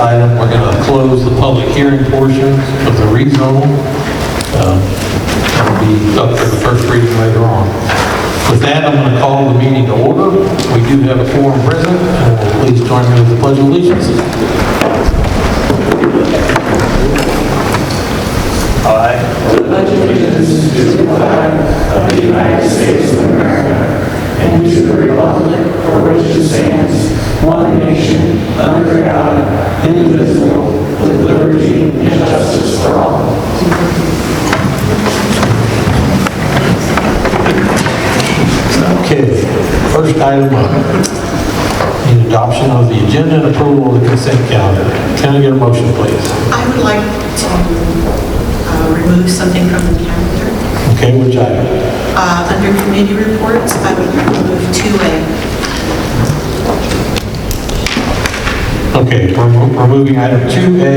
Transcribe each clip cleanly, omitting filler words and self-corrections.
item, we're going to close the public hearing portion of the rezone. That'll be up for the first reading later on. With that, I'm going to call the meeting to order. We do have a quorum present, and please join me with the Pledge of Allegiance. I pledge allegiance to the flag of the United States of America and to the republic for which it stands, one nation, under God, indivisible, with liberty and justice for all. Okay, first item, in adoption of the agenda and approval of the consent calendar. Can I get a motion, please? I would like to remove something from the calendar. Okay, which item? Under committee reports, I would remove 2A. Okay, we're removing item 2A.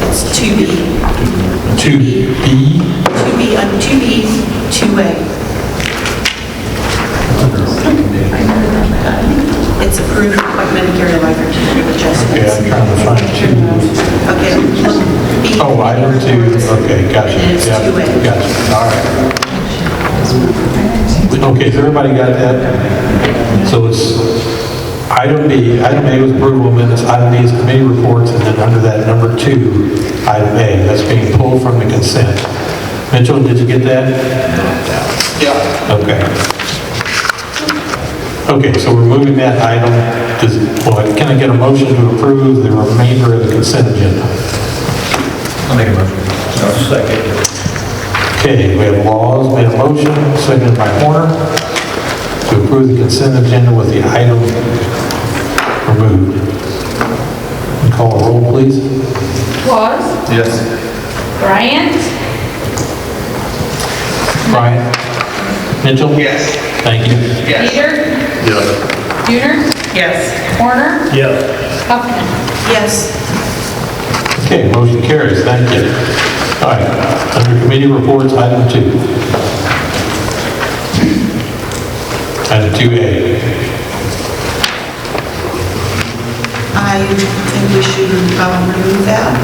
It's 2B. 2B. 2B, 2A. It's approved appointment of Gary Lifer to the Board of Okay, Adjustments. I'm trying to find 2. Okay, look, B. Oh, item 2, okay, gotcha. And it's Yep, 2A. Gotcha, all right. Okay, so everybody got that? So it's item B, item A was approval of minutes, item B is committee reports, and then under that, number 2, item A, that's being pulled from the consent. Mitchell, did you get that? Yeah. Okay. Okay, so we're moving that item. Can I get a motion to approve the remainder of the consent agenda? I'll make a motion. I'll second. Okay, we have Laws made a motion, seconded by Horner, to approve the consent agenda with the item removed. Can you call a roll, please? Claus, Yes. Bryant, Brian? Mitchell? Yes. Thank you. Peter, Yes. Duner, Yes. Horner, Yes. Huffman. Yes. Okay, motion carries, thank you. All right, under committee reports, item 2. Item 2A. I think we should remove that.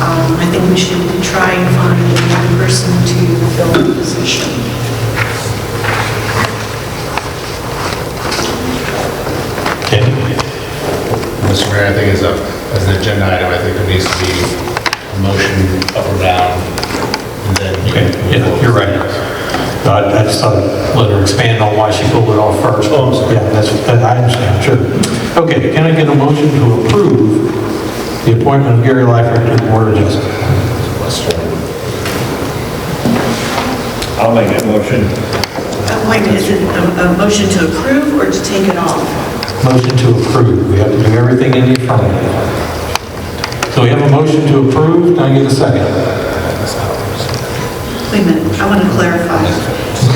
I think we should try and find another person to fill the position. Okay, Mr. Mayor, I think as an agenda item, I think there needs to be a motion up or down, and then you okay, can... yeah, you're right. I just thought I'd let her expand on why she pulled it off first. Oh, I'm sorry. Yeah, I understand, sure. Okay, can I get a motion to approve the appointment of Gary Lifer to the Board of Adjustment? I'll make that motion. Wait, is it a motion to approve or to take it off? Motion to approve. We have to do everything in the affirmative. So we have a motion to approve. Can I get a second? Wait a minute, I want to clarify.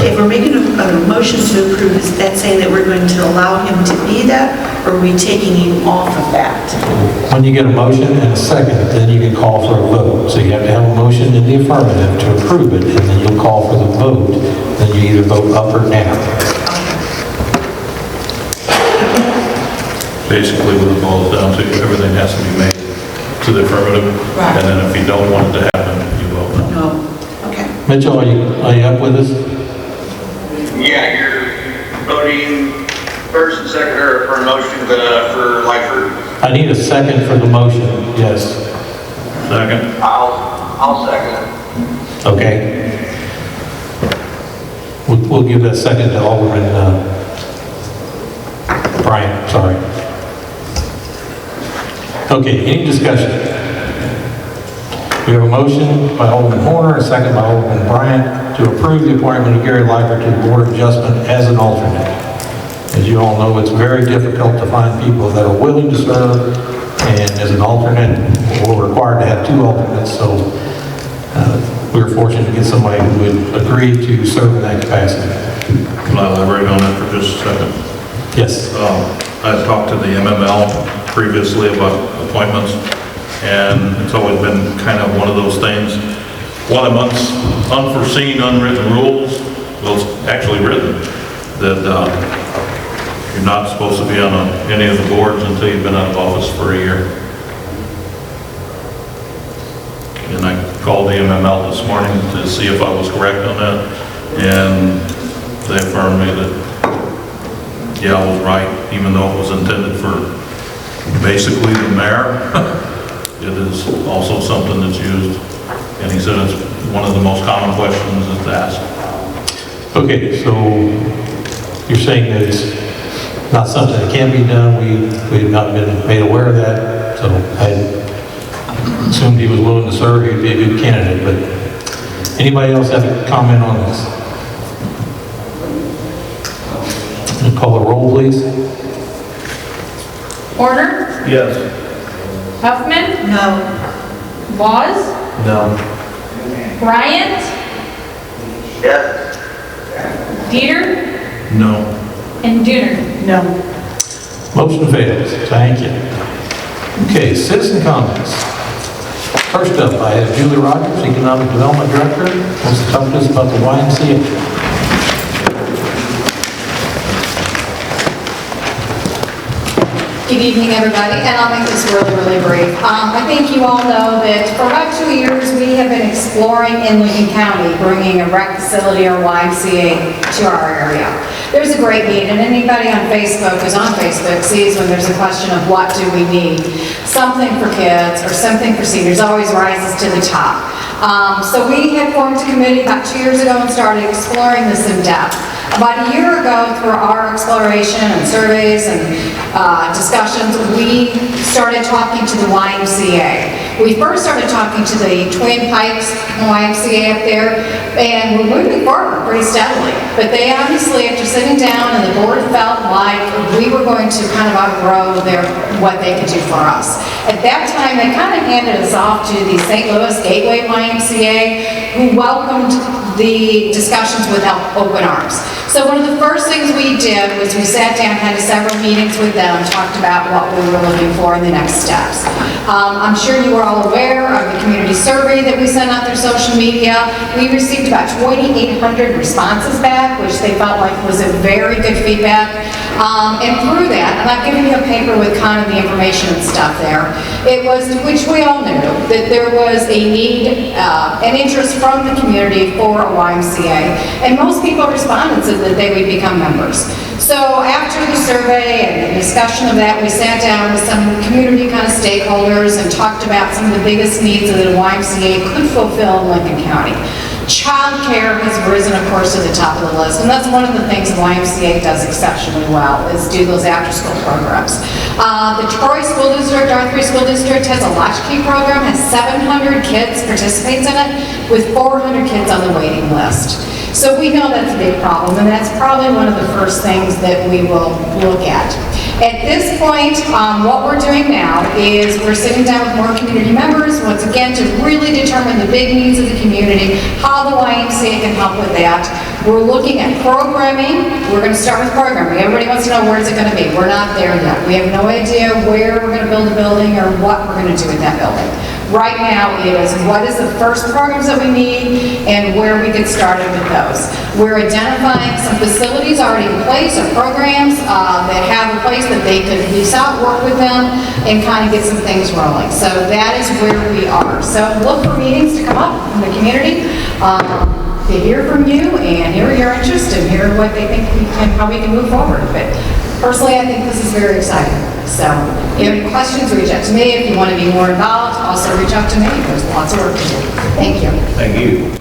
If we're making a motion to approve, is that saying that we're going to allow him to be that, or are we taking him off of that? When you get a motion and a second, then you can call for a vote. So you have to have a motion in the affirmative to approve it, and then you'll call for the vote. Then you either vote up or down. Basically, what it boils down to, everything has to be made to the affirmative. Right. And then if you don't want it to happen, you vote no. No. Okay. Mitchell, are you up with us? Yeah, you're voting first and second or for a motion for Lifer. I need a second for the motion, yes. Second? I'll second it. Okay. We'll give that second to Alderman Bryant, sorry. Okay, any discussion? We have a motion by Alderman Horner, a second by Alderman Bryant to approve the appointment of Gary Lifer to the Board of Adjustment as an alternate. As you all know, it's very difficult to find people that are willing to serve, and as an alternate, we're required to have 2 alternates, so we were fortunate to get somebody who would agree to serve in that capacity. Can I elaborate on that for just a second? Yes. I've talked to the MML previously about appointments, and it's always been kind of one of those things. One of unforeseen, unwritten rules, well, it's actually written. that you're not supposed to be on any of the boards until you've been out of office for a year. And I called the MML this morning to see if I was correct on that, and they affirmed me that, yeah, I was right, even though it was intended for basically the mayor. It is also something that's used, and he said it's one of the most common questions that's asked. Okay, so you're saying that it's not something that can be done. We've not been made aware of that, so I assumed he was willing to serve. He'd be a good candidate, but anybody else have a comment on this? Call the roll, please. Horner, Yes. Huffman, No. Laws, No. Bryant, Yes. Dieter, No. and Duner. No. Motion fails. Thank you. Okay, citizen comments. First up, I have Julie Rogers, Economic Development Director, wants to talk to us about the YMCA. Good evening, everybody, and I'll make this really, really brief. I think you all know that for about 2 years, we have been exploring in Lincoln County, bringing a rec facility or YMCA to our area. There's a great need, and anybody on Facebook who's on Facebook sees when there's a question of what do we need. Something for kids or something for seniors always rises to the top. So we had formed a committee about 2 years ago and started exploring this in depth. About a year ago, through our exploration and surveys and discussions, we started talking to the YMCA. We first started talking to the Twin Pikes YMCA up there, and we're moving forward pretty steadily. But they obviously, after sitting down, and the board felt like we were going to kind of outgrow what they could do for us. At that time, they kind of handed us off to the St. Louis Gateway YMCA, who welcomed the discussions with open arms. So one of the first things we did was we sat down, had several meetings with them, talked about what we were looking for in the next steps. I'm sure you are all aware of the community survey that we sent out through social media. We received about 2,800 responses back, which they felt like was a very good feedback. And through that, and I've given you a paper with kind of the information and stuff there, it was, which we all knew, that there was a need, an interest from the community for a YMCA. And most people responded so that they would become members. So after the survey and the discussion of that, we sat down with some community kind of stakeholders and talked about some of the biggest needs that a YMCA could fulfill in Lincoln County. Child care has risen, of course, to the top of the list, and that's one of the things the YMCA does exceptionally well, is do those after-school programs. The Troy School District, R3 School District, has a latchkey program, has 700 kids participates in it, with 400 kids on the waiting list. So we know that's a big problem, and that's probably one of the first things that we will look at. At this point, what we're doing now is we're sitting down with more community members, once again, to really determine the big needs of the community, how the YMCA can help with that. We're looking at programming. We're going to start with programming. Everybody wants to know where's it going to be. We're not there yet. We have no idea where we're going to build a building or what we're going to do with that building. Right now is what is the first programs that we need and where we get started with those. We're identifying some facilities already in place or programs that have a place that they could lease out, work with them, and kind of get some things rolling. So that is where we are. So look for meetings to come up in the community to hear from you and hear your interest and hear what they think how we can move forward. But personally, I think this is very exciting. So if you have any questions, reach out to me. If you want to be more involved, also reach out to me. There's lots of work to do. Thank you. Thank you.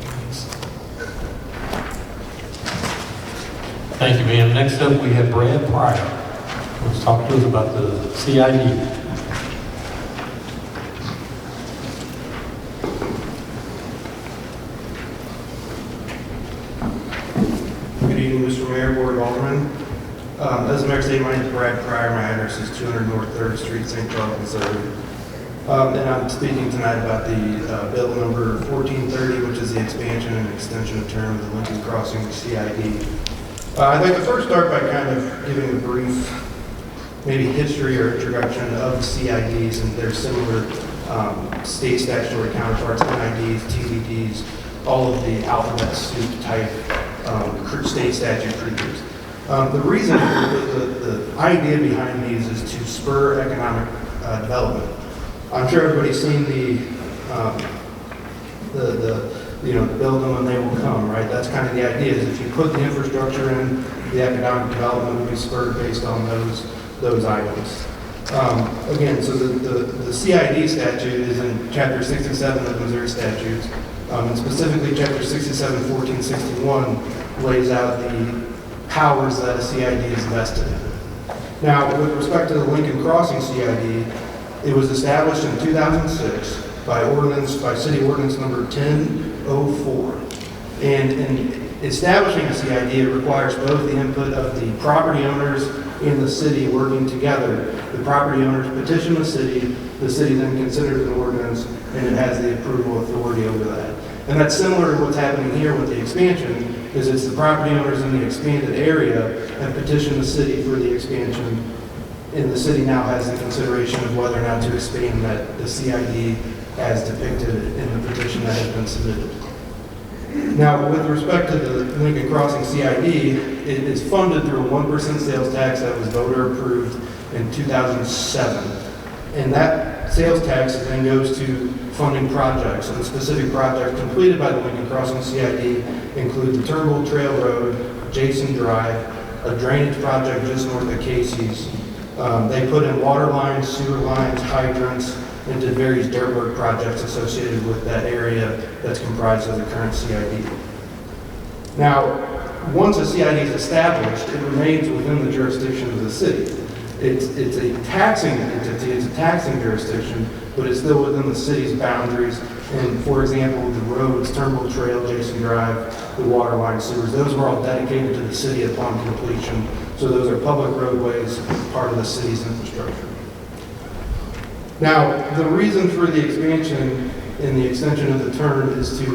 Thank you, ma'am. Next up, we have Brad Pryor. Let's talk to us about the CID. Good evening, Mr. Mayor, Board of Aldermen. As the Mayor stated, my name is Brad Pryor. My address is 200 North 3rd Street, St. Charles, Missouri. And I'm speaking tonight about the bill number 1430, which is the expansion and extension of term of the Lincoln Crossing CID. I'd like to first start by kind of giving a brief, maybe history or introduction of the CIDs and their similar state statutory counterparts, NIDs, TDDs, all of the alphabet soup type state statute creatures. The reason, the idea behind these is to spur economic development. I'm sure everybody's seen build them and they will come, right? That's kind of the idea, is if you put the infrastructure in, the economic development will be spurred based on those items. Again, so the CID statute is in Chapter 67 of the Missouri statutes, and specifically Chapter 67, 1461 lays out the powers that a CID is vested in. Now, with respect to the Lincoln Crossing CID, it was established in 2006 by City Ordinance number 1004. And in establishing a CID, it requires both the input of the property owners and the city working together. The property owners petition the city then considers an ordinance, and it has the approval authority over that. And that's similar to what's happening here with the expansion, is it's the property owners in the expanded area that petition the city for the expansion, and the city now has the consideration of whether or not to expand the CID as depicted in the petition that has been submitted. Now, with respect to the Lincoln Crossing CID, it is funded through a 1% sales tax that was voter approved in 2007. And that sales tax then goes to funding projects. And the specific projects completed by the Lincoln Crossing CID include the Turnbull Trail Road, Jason Drive, a drainage project just north of Casey's. They put in water lines, sewer lines, hydrants, and did various dirt work projects associated with that area that's comprised of the current CID. Now, once a CID is established, it remains within the jurisdiction of the city. It's a taxing entity, it's a taxing jurisdiction, but it's still within the city's boundaries. And for example, the roads, Turnbull Trail, Jason Drive, the water line, sewers, those were all dedicated to the city upon completion. So those are public roadways, part of the city's infrastructure. Now, the reason for the expansion and the extension of the term is to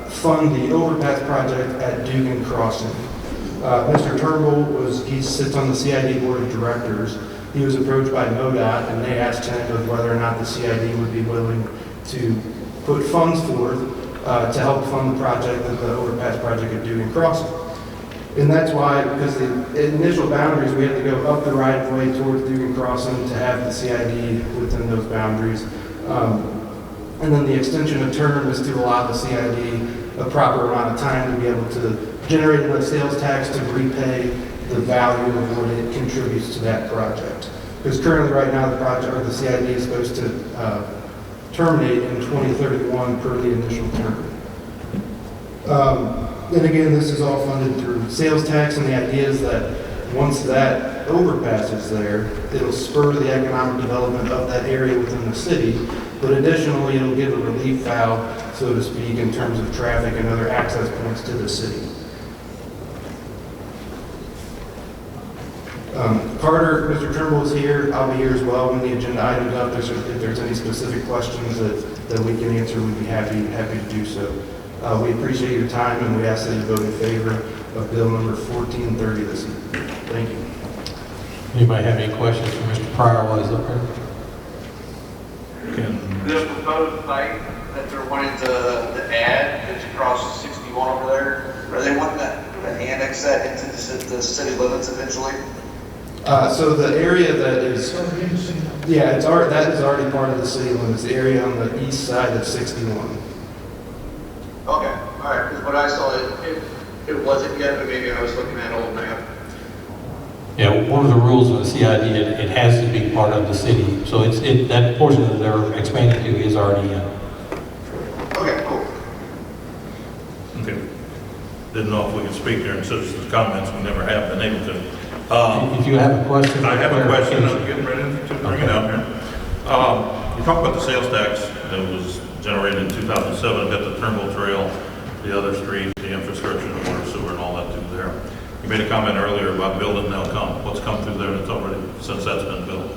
fund the overpass project at Dugan Crossing. Mr. Turnbull he sits on the CID board of directors. He was approached by MoDOT, and they asked him of whether or not the CID would be willing to put funds forth to help fund the project, the overpass project at Dugan Crossing. And that's why, because the initial boundaries, we had to go up the right of way towards Dugan Crossing to have the CID within those boundaries. And then the extension of term is to allow the CID a proper amount of time to be able to generate enough sales tax to repay the value of what it contributes to that project. Because currently, right now, the project or the CID is supposed to terminate in 2031 per the initial term. And again, this is all funded through sales tax, and the idea is that once that overpass is there, it'll spur the economic development of that area within the city, but additionally, it'll give a relief valve, so to speak, in terms of traffic and other access points to the city. Carter, Mr. Turnbull is here. I'll be here as well when the agenda item's up. If there's any specific questions that we can answer, we'd be happy to do so. We appreciate your time, and we ask that you vote in favor of bill number 1430 this evening. Thank you. Anybody have any questions for Mr. Pryor while he's up there? The proposed site that they're wanting to add, that's across 61 over there, are they wanting to annex that into the city limits eventually? So the area that is, that is already part of the city limits, the area on the east side of 61. Okay, all right, because what I saw, it wasn't yet, but maybe I was looking at old map. Yeah, one of the rules of the CID, it has to be part of the city. So that portion that they're expanding to is already in. Okay, cool. Okay. Didn't know if we could speak during citizens' comments. We never have been able to. If you have a question. I have a question. I'm getting ready to bring it out here. You talked about the sales tax that was generated in 2007, got the Turnbull Trail, the other street, the infrastructure, the water, sewer, and all that through there. You made a comment earlier about building now come. What's come through there that's already, since that's been built?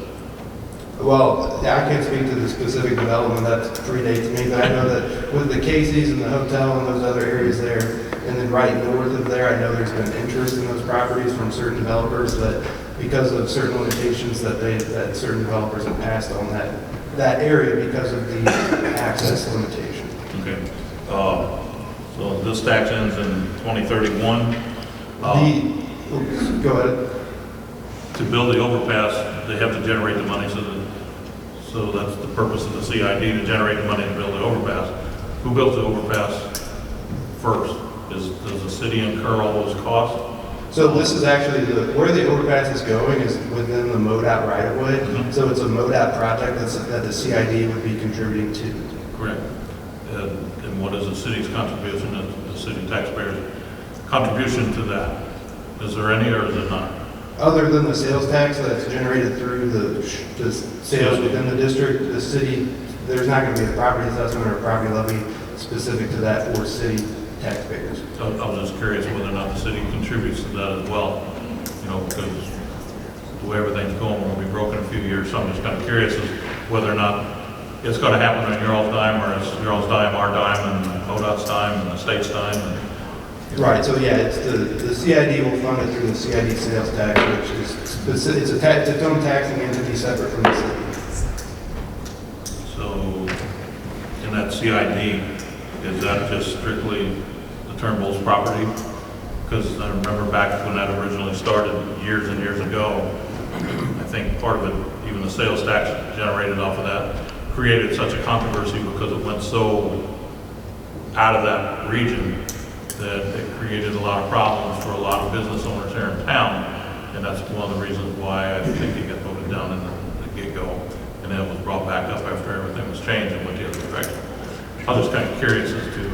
Well, I can't speak to the specific development that predates me, but I know that with the Casey's and the hotel and those other areas there, and then right north of there, I know there's been interest in those properties from certain developers that because of certain limitations that certain developers have passed on that area because of the access limitation. Okay. So this tax ends in 2031. Oops, go ahead. To build the overpass, they have to generate the money, so that's the purpose of the CID, to generate the money to build the overpass. Who built the overpass first? Does the city incur all those costs? So this is actually, where the overpass is going is within the MoDOT right-of-way. Mhm. So it's a MoDOT project that the CID would be contributing to. Correct. And what is the city's contribution, the city taxpayers' contribution to that? Is there any or is it not? Other than the sales tax that's generated through the sales within the district, the city, there's not going to be a property assessment or a property levy specific to that for city taxpayers. I was just curious whether or not the city contributes to that as well, you know, because the way everything's going, we'll be broken in a few years, so I'm just kind of curious as whether or not it's going to happen on your all's dime, or it's your all's dime, our dime, and ODOT's dime, and the state's dime. And, Right, so yeah, it's the CID will fund it through the CID sales tax, which is, it's its own taxing entity separate from the city. So, in that CID, is that just strictly the Turnbull's property? Because I remember back when that originally started years and years ago, I think part of it, even the sales tax generated off of that, created such a controversy because it went so out of that region that it created a lot of problems for a lot of business owners here in town. And that's one of the reasons why I think it got voted down in the get-go. And then it was brought back up after everything was changed and went the other direction. I was just kind of curious as to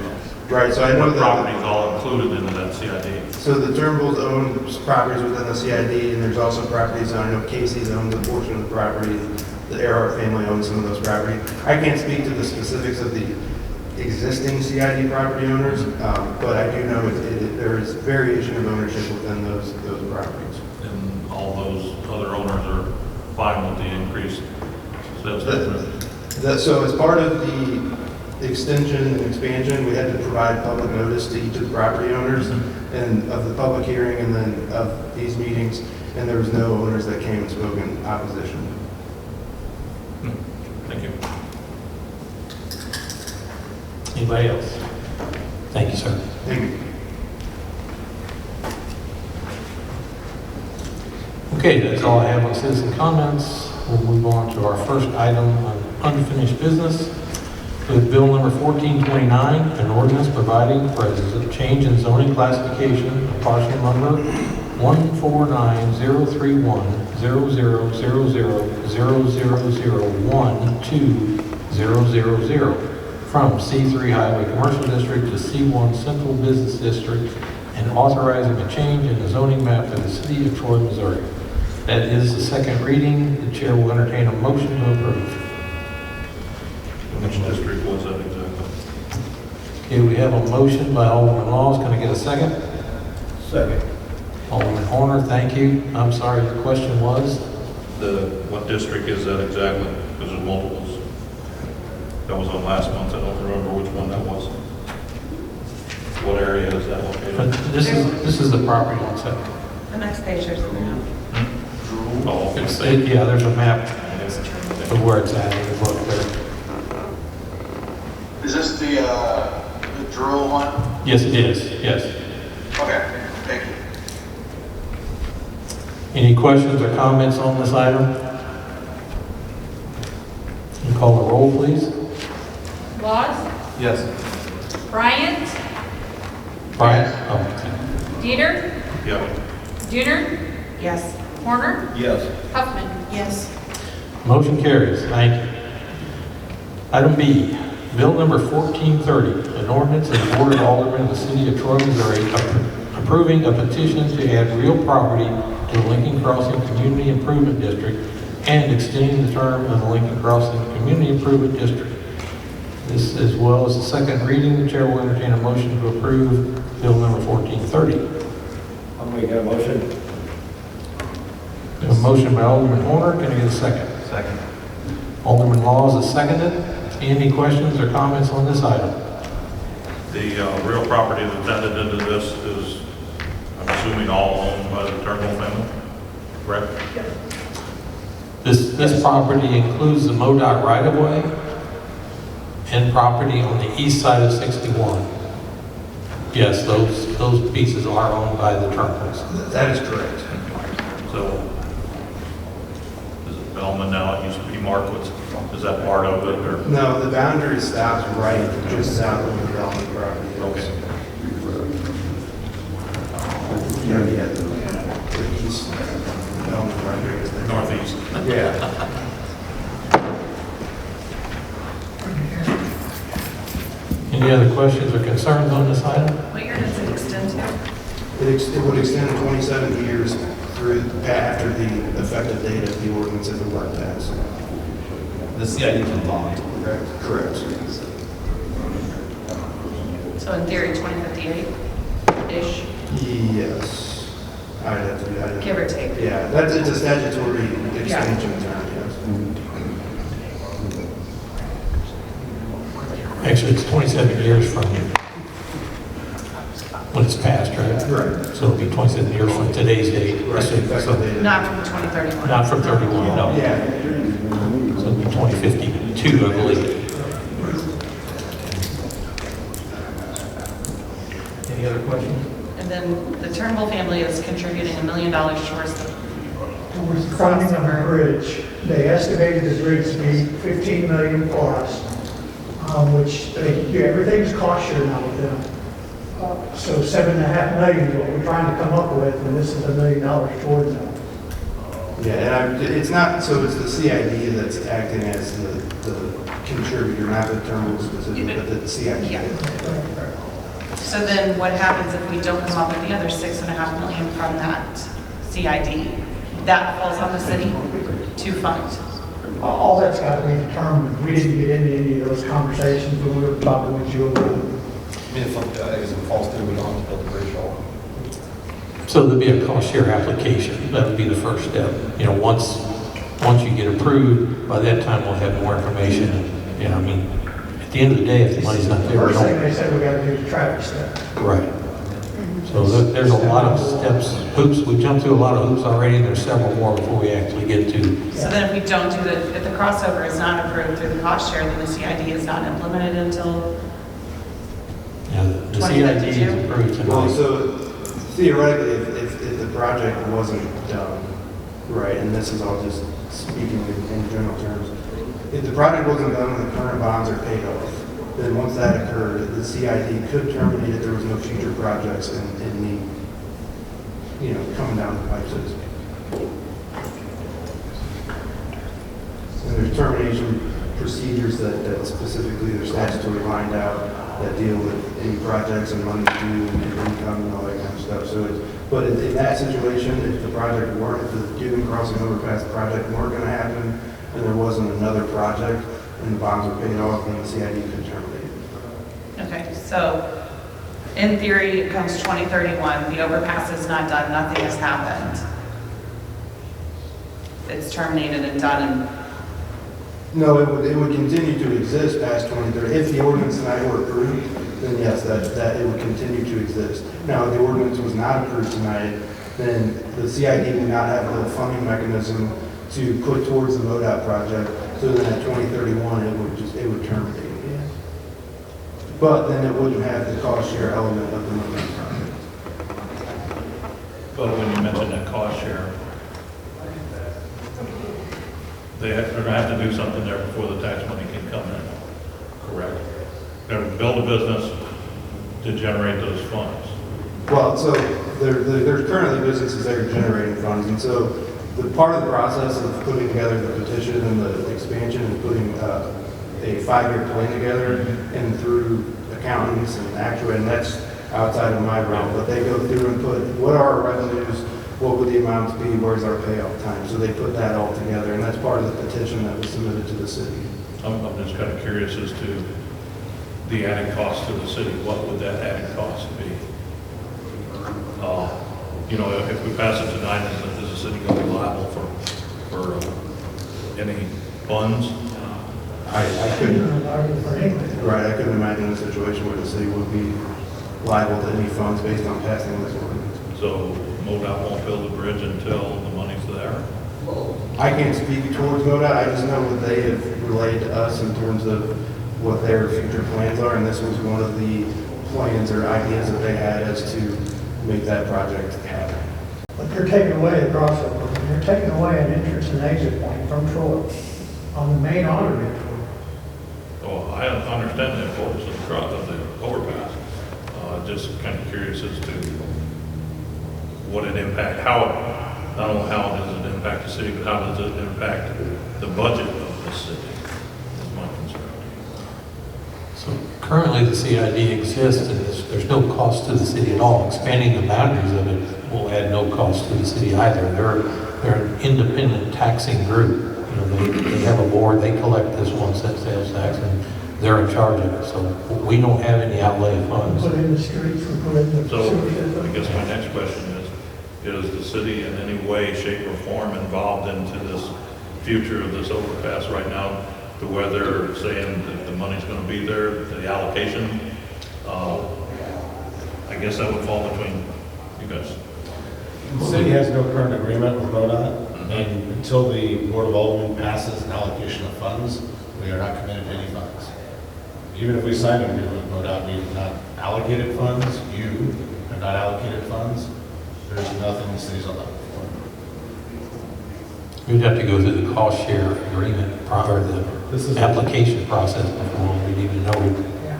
Right, so I know what that properties all included into that CID. So the Turnbulls own properties within the CID, and there's also properties, I know Casey's owns a portion of the property, the Earhart family owns some of those properties. I can't speak to the specifics of the existing CID property owners, but I do know there is variation of ownership within those properties. And all those other owners are fine with the increased sales tax. So as part of the extension and expansion, we had to provide public notice to each of the property owners and of the public hearing and then of these meetings, and there was no owners that came and spoke in opposition. Thank you. Anybody else? Thank you, sir. Thank you. Okay, that's all I have on citizen comments. We'll move on to our first item on unfinished business. With Bill number 1429, an ordinance providing for a change in zoning classification of parcel number 149-031-000-000-12000 from C3 Highway Commercial District to C1 Central Business District, and authorizing a change in the zoning map for the city of Troy, Missouri. That is the second reading. The chair will entertain a motion to approve. Which district was that exactly? Okay, we have a motion by Alderman Laws. Can I get a second? Second. Alderman Horner, thank you. I'm sorry, the question was? What district is that exactly? Because there's multiples. That was on last month. I don't remember which one that was. What area is that located? This is the property on set. The next page, there's a map. Oh, okay. Yeah, there's a map of where it's at in the book there. Is this the drill one? Yes, it is, yes. Okay, thank you. Any questions or comments on this item? Can you call the roll, please? Laws, Yes. Bryant, Brian? Oh, okay. Dieter, Yeah. Duner, Yes. Horner, Yes. Huffman. Yes. Motion carries. Thank you. Item B, Bill number 1430, an ordinance of the Board of Aldermen of the City of Troy, Missouri, approving a petition to add real property to the Lincoln Crossing Community Improvement District and extending the term of the Lincoln Crossing Community Improvement District. This, as well as the second reading, the chair will entertain a motion to approve Bill number 1430. I'll make that motion. A motion by Alderman Horner. Can I get a second? Second. Alderman Laws is seconded. Any questions or comments on this item? The real property that's added into this is, I'm assuming, all owned by the Turnbull family, correct? This property includes the MoDOT right-of-way and property on the east side of 61. Yes, those pieces are owned by the Turnbulls. That is correct. So, is it Bellman now? It used to be Markwood's. Is that part of it, or? No, the boundary stops right just south of the Bellman property. Okay. Yeah, the east Bellman property is there. Northeast. Yeah. Any other questions or concerns on this item? What year does it extend to? It would extend 27 years through, after the effective date of the ordinance if it were passed. The CID is a bond. Correct. So in theory, 2058-ish, Yes. I'd have to, give or take. yeah, it's a statutory extension term, yes. Actually, it's 27 years from when it's passed, right? Right. So it'll be 27 years from today's date. Right, So- effective date. Not from 2031. Not from 31, no. Yeah. So it'll be 2052, I believe. Any other questions? And then the Turnbull family is contributing $1 million towards the We're funding on the bridge. They estimated the bridge to be 15 million plus, which everything's cost share now with them. So 7.5 million is what we're trying to come up with, and this is $1 million towards them. Yeah, and it's not, so it's the CID that's acting as the contributor, not the terminal specific, but the CID. Yeah. So then what happens if we don't come up with the other $6.5 million from that CID? That falls on the city to fund. All that's got to be determined. We didn't get into any of those conversations when we were talking with you about it. I mean, if it falls through, we don't have to build the bridge all. So there'll be a cost share application. That would be the first step. You know, once you get approved, by that time we'll have more information. You know, I mean, at the end of the day, if the money's not there, we First thing don't. they said, we got to do the traffic stuff. Right. So there's a lot of steps, hoops. We've jumped through a lot of hoops already, and there's several more before we actually get to. So then if we don't do if the crossover is not approved through the cost share, then the CID is not implemented until, You know, the CID is 2052? approved Well, tonight. so theoretically, if the project wasn't done, right, and this is all just speaking in general terms, if the project wasn't done and the current bonds are paid off, then once that occurred, the CID could terminate if there was no future projects in the, coming down the pipe, so to speak. And there's termination procedures that specifically are statutory lined out that deal with any projects and money due and income and all that kind of stuff. So but in that situation, if the project weren't, if the Cuban Crossing Overpass project weren't going to happen and there wasn't another project and the bonds were paid off, then the CID could terminate it. okay, so in theory, it comes 2031, the overpass is not done, nothing has happened. It's terminated and done, and No, it would continue to exist past 2030. If the ordinance tonight were approved, then yes, that it would continue to exist. Now, if the ordinance was not approved tonight, then the CID would not have the funding mechanism to put towards the MoDOT project. So then at 2031, it would terminate. But then it wouldn't have the cost share element of the MoDOT project. But when you mention that cost share, they're going to have to do something there before the tax money can come in, correct? They're going to build a business to generate those funds. Well, so there's currently businesses that are generating funds, and so the part of the process of putting together the petition and the expansion and putting a 5-year plan together and through accountants and actuary, and that's outside of my realm, but they go through and put, what are our revenues, what would the amounts be, where's our payoff time? So they put that all together, and that's part of the petition that was submitted to the city. I'm just kind of curious as to the added cost to the city. What would that added cost be? If we pass it tonight, is the city going to be liable for any funds? I couldn't, right, I couldn't imagine a situation where the city would be liable to any funds based on passing this ordinance. So MoDOT won't build the bridge until the money's there? I can't speak towards MoDOT, I just know what they have relayed to us in terms of what their future plans are, and this was one of the plans or ideas that they had as to make that project happen. But they're taking away the crossover, they're taking away an entrance and exit point from Troy on the main auto network. Well, I understand the importance of the overpass. Just kind of curious as to what it impact, not only how does it impact the city, but how does it impact the budget of the city, is my concern. So currently, the CID exists, and there's no cost to the city at all. Expanding the boundaries of it will add no cost to the city either. They're an independent taxing group. You know, they have a board, they collect this 1 cent sales tax, and they're in charge of it. So we don't have any outlay of funds. Put in the streets, we put in the So sewer I system. guess my next question is the city in any way, shape, or form involved into this future of this overpass right now, to where they're saying that the money's going to be there, the allocation? I guess that would fall between you guys. The city has no current agreement with MoDOT, and until the Board of Aldermen passes an allocation of funds, we are not committed to any funds. Even if we sign an agreement with MoDOT, we have not allocated funds, you have not allocated funds, there's nothing the city's on that for. We'd have to go through the cost share agreement prior to the application process before we'd even know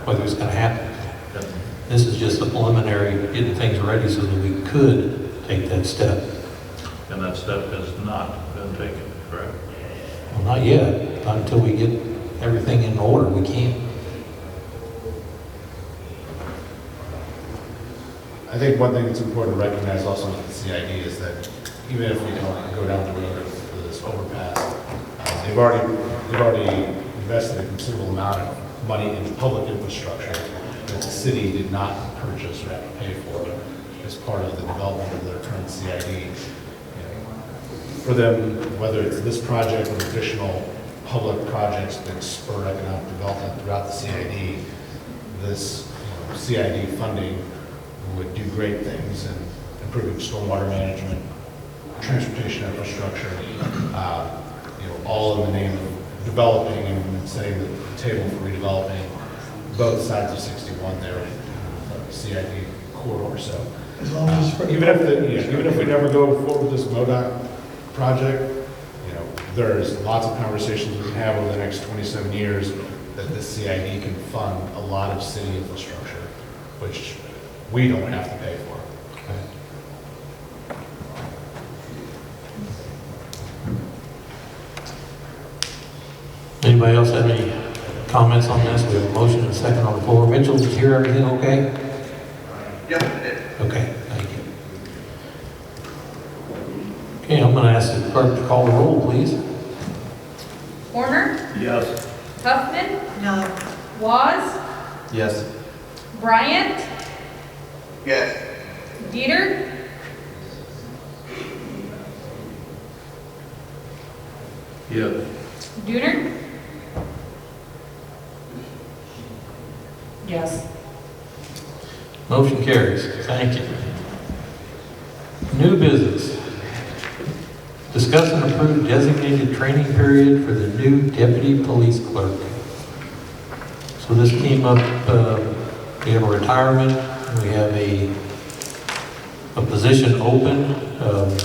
whether it's going to happen. This is just a preliminary, getting things ready so that we could take that step. And that step has not been taken, correct? Well, not yet, not until we get everything in order, we can't. I think one thing that's important to recognize also with the CID is that even if we don't go down the road of this overpass, they've already invested a considerable amount of money in public infrastructure that the city did not purchase or have to pay for as part of the development of their current CID. For them, whether it's this project or additional public projects that spur economic development throughout the CID, this CID funding would do great things in improving stormwater management, transportation infrastructure, all in the name of developing and setting the table for redeveloping both sides of 61 there, CID corridor. So As long as it's even if we never go forward with this MoDOT project, there's lots of conversations we can have over the next 27 years that this CID can fund a lot of city infrastructure, which we don't have to pay for. Anybody else have any comments on this? We have a motion and a second on the floor. Mitchell, did you hear everything okay? Yep, I did. Okay, thank you. Okay, I'm going to ask the clerk to call the roll, please. Warner, Yes. Huffman, No. Waz, Yes. Bryant, Yes. Dieter, Yes. Dooner? Yes. Motion carries. Thank you. New business. Discuss and approve designated training period for the new deputy police clerk. So this came up, we have a retirement, we have a position open.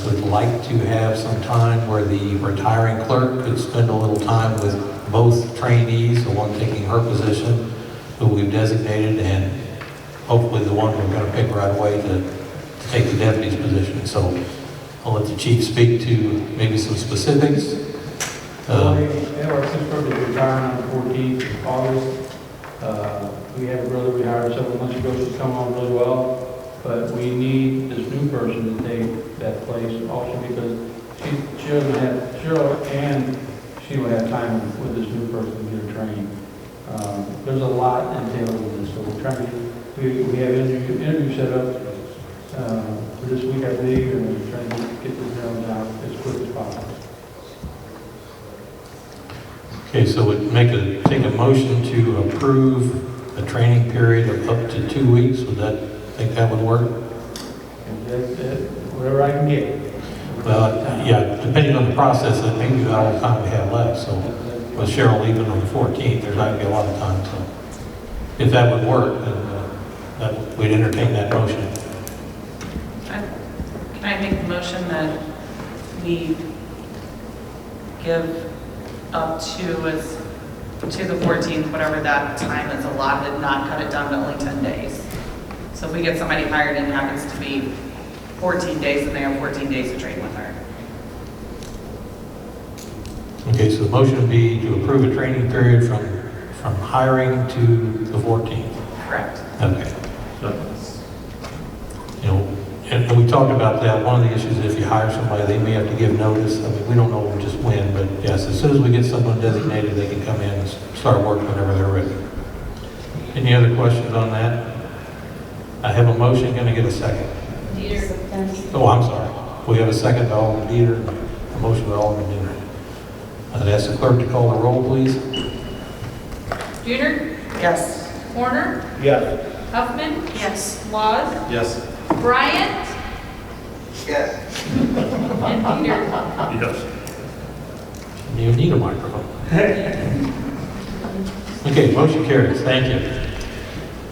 Would like to have some time where the retiring clerk could spend a little time with both trainees, the one taking her position, who we've designated, and hopefully the one we're going to pick right away to take the deputy's position. So I'll let the chief speak to maybe some specifics. Our sister is retiring on the 14th of August. We have a brother we hired several months ago who's come on really well, but we need this new person to take that place also because she doesn't have, Cheryl and she will have time with this new person to get her trained. There's a lot entailed in this, so we're trying to, we have interview set up for this week, I believe, and we're trying to get this done out as quick as possible. Okay, so we'd take a motion to approve a training period of up to 2 weeks. Would that, think that would work? Whatever I can get. Well, yeah, depending on the process, that may be about all the time we have left. So with Cheryl leaving on the 14th, there's not going to be a lot of time. So if that would work, then we'd entertain that motion. Can I make the motion that we give up to the 14th, whatever that time is allotted, not cut it down to only 10 days? So if we get somebody hired and it happens to be 14 days, and they have 14 days to train with her. Okay, so the motion would be to approve a training period from hiring to the 14th. Correct. Okay. You know, and we talked about that. One of the issues is if you hire somebody, they may have to give notice. I mean, we don't know just when, but yes, as soon as we get someone designated, they can come in and start work whenever they're ready. Any other questions on that? I have a motion. Can I get a second? Oh, I'm sorry. We have a second by Alderman Dieter, a motion by Alderman Dieter. I'd ask the clerk to call the roll, please. Junior? Yes. Horner? Yes. Huffman? Yes. Laws? Yes. Bryant? Yes. And Peter? Yes. You need a microphone. Okay, motion carries. Thank you.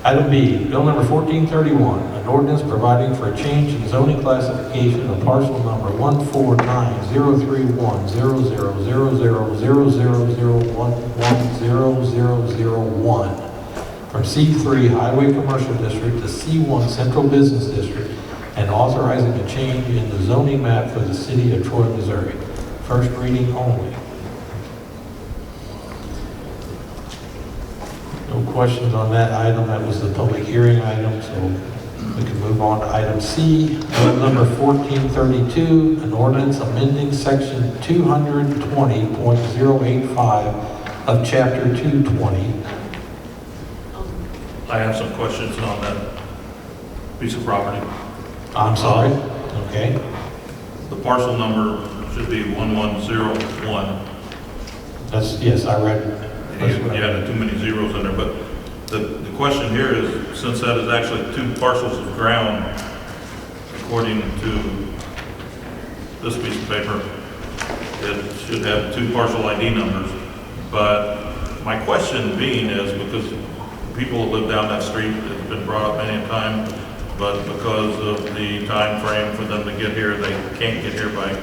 Item B, bill number 1431, an ordinance providing for a change in zoning classification of parcel number 149-031-00000110001 from C3 Highway Commercial District to C1 Central Business District and authorizing a change in the zoning map for the city of Troy, Missouri. First reading only. No questions on that item. That was the public hearing item, so we can move on to item C, bill number 1432, an ordinance amending section 220.085 of chapter 220. I have some questions on that piece of property. I'm sorry. Okay. The parcel number should be 1101. That's, yes, I read it. You had too many zeros in there, but the question here is, since that is actually two parcels of ground, according to this piece of paper, it should have two parcel ID numbers. But my question being is, because people that live down that street, it's been brought up many a time, but because of the time frame for them to get here, they can't get here by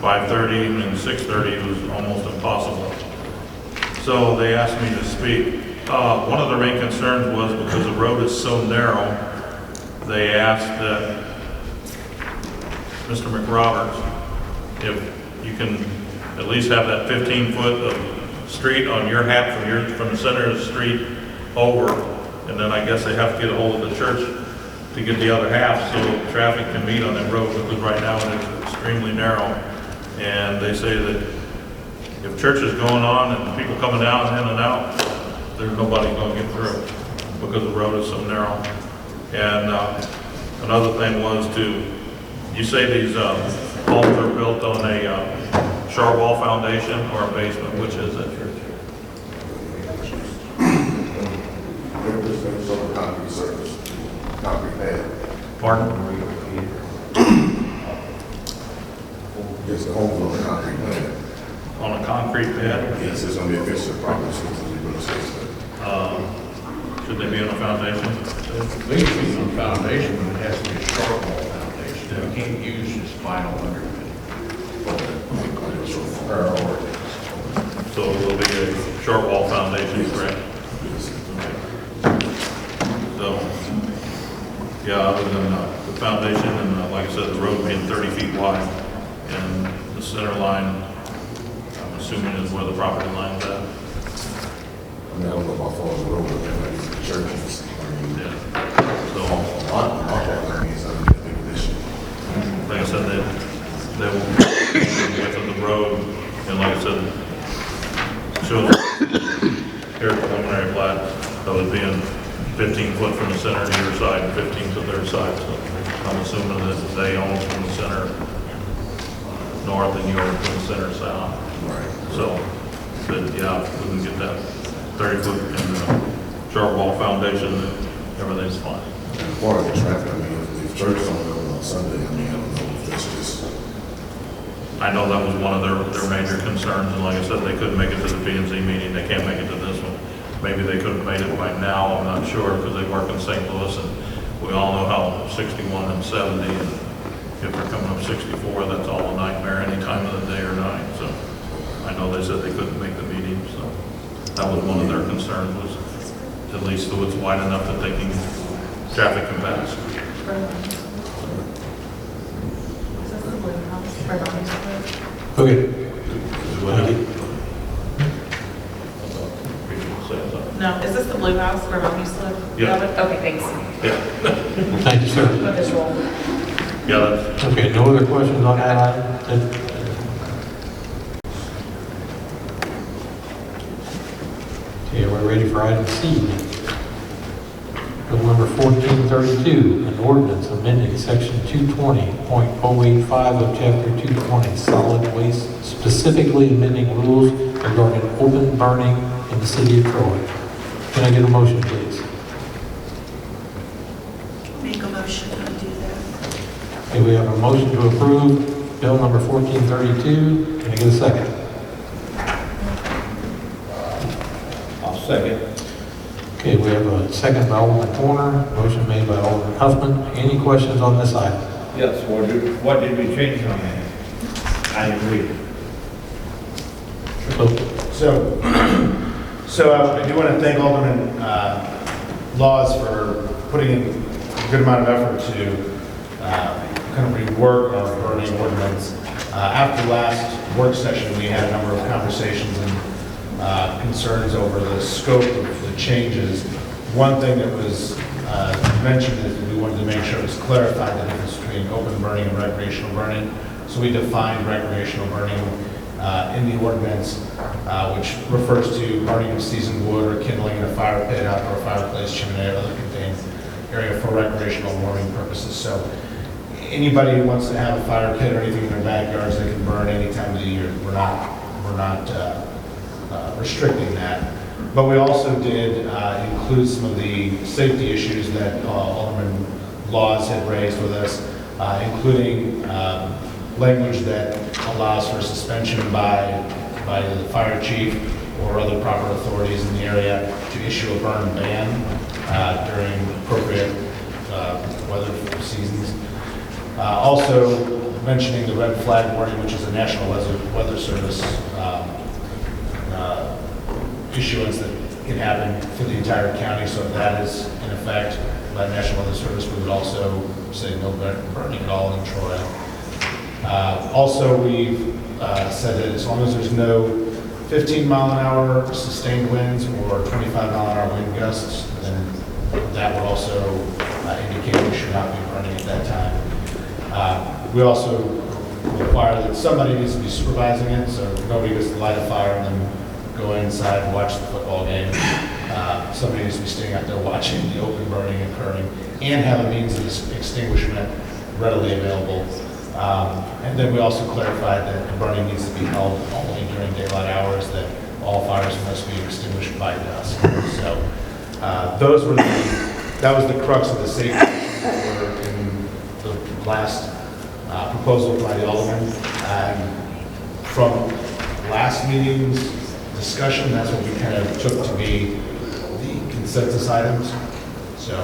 5:30, and 6:30 was almost impossible. So they asked me to speak. One of their main concerns was because the road is so narrow, they asked that Mr. McRoberts, if you can at least have that 15-foot of street on your half from the center of the street over, and then I guess they have to get a hold of the church to get the other half so traffic can meet on that road, because right now it is extremely narrow. And they say that if church is going on and people coming out and in and out, there's nobody going to get through because the road is so narrow. And another thing was you say these homes are built on a short wall foundation or a basement, which is it? It's on a concrete surface, concrete pad. Pardon? Yes, the home's on a concrete pad. On a concrete pad? Yes, it's going to be a fixture property, so it's going to be a safe. Should they be on a foundation? They can be on a foundation, but it has to be a short wall foundation. We can't use this final underpin. So it will be a short wall foundation, correct? So, yeah, other than the foundation and like I said, the road being 30 feet wide and the center line, I'm assuming is where the property line is at. I mean, I don't know about far as the road, but then like the churches. Yeah. So, That means I'm in a big issue. like I said, they will width of the road, and like I said, shows here at preliminary plat, that would be in 15 foot from the center to your side and 15 to their side. So I'm assuming that they own from the center north and you own from the center south. Right. So, but yeah, we can get that 30 foot and short wall foundation, everything's fine. And part of the traffic, I mean, if church is only open on Sunday, I mean, I don't know if that's just. I know that was one of their major concerns, and like I said, they couldn't make it to the P&Z meeting, they can't make it to this one. Maybe they could have made it by now, I'm not sure, because they work in St. Louis, and we all know how 61 and 70, and if they're coming up 64, that's all a nightmare any time of the day or night. So I know they said they couldn't make the meeting, so that was one of their concerns, was at least so it's wide enough that they can, traffic can pass. Is this the Blue House where Bonnie's live? Okay. No, is this the Blue House where Bonnie's live? Yeah. Okay, thanks. Yeah. Thank you, sir. Visual. Yeah, that's, Okay, no other questions on that item? Okay, we're ready for item C. Bill number 1432, an ordinance amending section 220.085 of chapter 220, solid waste, specifically amending rules regarding open burning in the city of Troy. Can I get a motion, please? Make a motion to do that. Okay, we have a motion to approve bill number 1432. Can I get a second? I'll second. Okay, we have a second by Alderman Horner, motion made by Alderman Huffman. Any questions on this item? Yes, what did we change on that? I agree. So I do want to thank Alderman Laws for putting in a good amount of effort to kind of rework our burning ordinance. After last work session, we had a number of conversations and concerns over the scope of the changes. One thing that was mentioned is we wanted to make sure it was clarified the difference between open burning and recreational burning. So we defined recreational burning in the ordinance, which refers to burning of seasoned wood or kindling in a fire pit, outdoor fireplace, chimney, or other contained area for recreational warming purposes. So anybody who wants to have a fire pit or anything in their backyards, they can burn any time of the year. We're not restricting that. But we also did include some of the safety issues that Alderman Laws had raised with us, including language that allows for suspension by the fire chief or other proper authorities in the area to issue a burn ban during appropriate weather seasons. Also mentioning the red flag warning, which is a National Weather Service issuance that can happen for the entire county. So if that is in effect by National Weather Service, we would also say no burning at all in Troy. Also, we've said that as long as there's no 15-mile-an-hour sustained winds or 25-mile-an-hour wind gusts, then that would also indicate we should not be burning at that time. We also require that somebody needs to be supervising it, so nobody gets to light a fire and then go inside and watch the football game. Somebody needs to be staying out there watching the open burning occurring and have a means of extinguishment readily available. And then we also clarified that the burning needs to be held only during daylight hours, that all fires must be extinguished by dusk. So that was the crux of the safety issues that were in the last proposal by the Alderman. From last meeting's discussion, that's what we kind of took to be the consensus items. So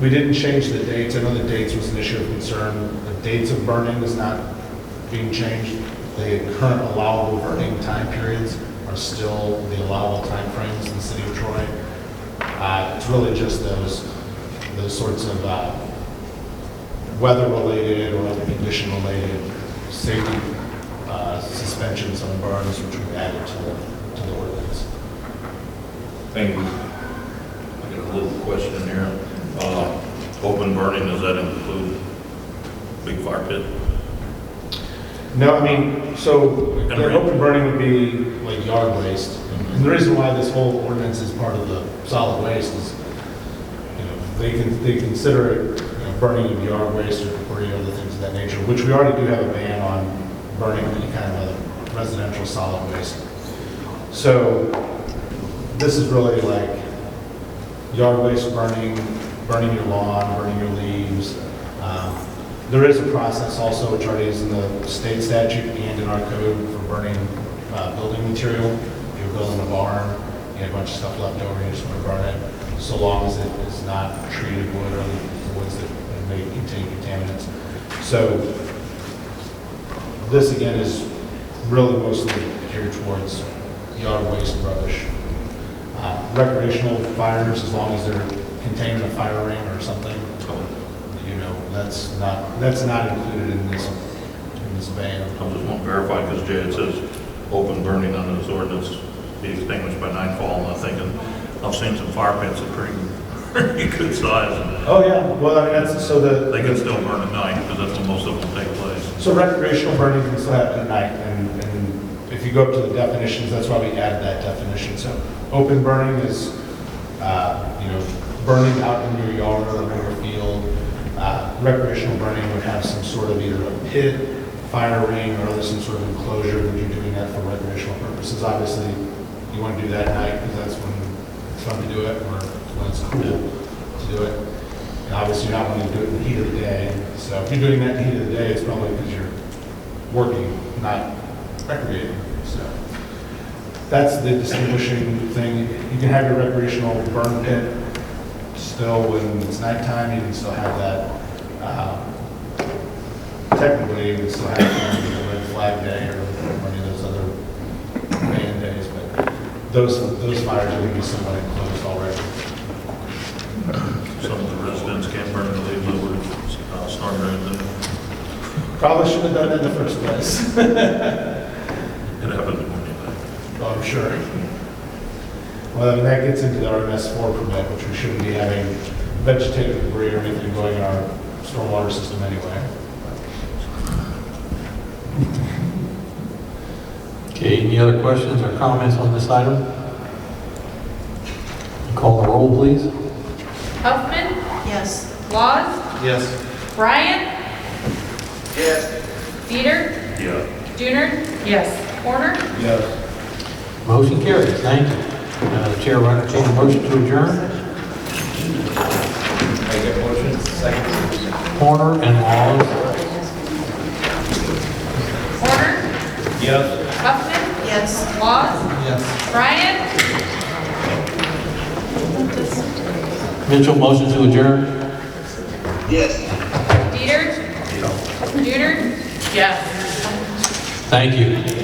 we didn't change the dates. I know the dates was an issue of concern. The dates of burning is not being changed. The current allowable burning time periods are still the allowable time frames in the city of Troy. It's really just those sorts of weather-related or other condition-related safety suspensions on burns, which we added to the ordinance. thank you. I got a little question in here. Open burning, does that include big fire pit? No, I mean, so the open burning would be like yard waste. And the reason why this whole ordinance is part of the solid waste is, they consider it burning of yard waste or other things of that nature, which we already do have a ban on burning any kind of residential solid waste. So this is really like yard waste burning your lawn, burning your leaves. There is a process also, which already is in the state statute and in our code for burning building material. If you're building a barn you have a bunch of stuff left over, you just want to burn it, so long as it is not treated wood or the woods that may contain contaminants. So this again is really mostly geared towards yard waste and rubbish. Recreational fires, as long as they're contained in a fire ring or something, you know, that's not included in this ban. I just want to verify, because Jay, it says open burning under this ordinance be extinguished by nightfall, and I'm thinking, I've seen some fire pits that are pretty good size, and Oh, yeah, well, I mean, that's, so they can still burn at night, because that's when most of them take place. So recreational burning can still happen at night, and if you go up to the definitions, that's why we added that definition. So open burning is, you know, burning out in your yard or in your field. Recreational burning would have some sort of either a pit, fire ring, or other some sort of enclosure when you're doing that for recreational purposes. Obviously, you want to do that at night because that's when it's fun to do it, or when it's cool to do it. And obviously, you're not going to do it in the heat of the day. So if you're doing that in the heat of the day, it's probably because you're working, not recreating. So that's the distinguishing thing. You can have your recreational burn pit still when it's nighttime. You can still have that. Technically, you can still have the red flag day or any of those other ban days, but those fires are going to be somewhat enclosed already. Some of the residents can't burn the leaves over storm drains. Probably should have done that in the first place. It happens when you Oh, I'm sure. Well, I mean, that gets into the RMS4 permit, which we shouldn't be having vegetative debris or anything going in our stormwater system anyway. Okay, any other questions or comments on this item? Call the roll, please. Huffman, Yes. Laws, Yes. Bryant, Yes. Peter, Yeah. Junior, Yes. Corner. Yes. Motion carries. Thank you. The chair will entertain a motion to adjourn. Make a motion. Second. Horner and Laws. Corner, Yes. Huffman, Yes. Laws, Yes. Bryant, Mitchell, motion to adjourn. Yes. Peter, Junior, Yes. Thank you.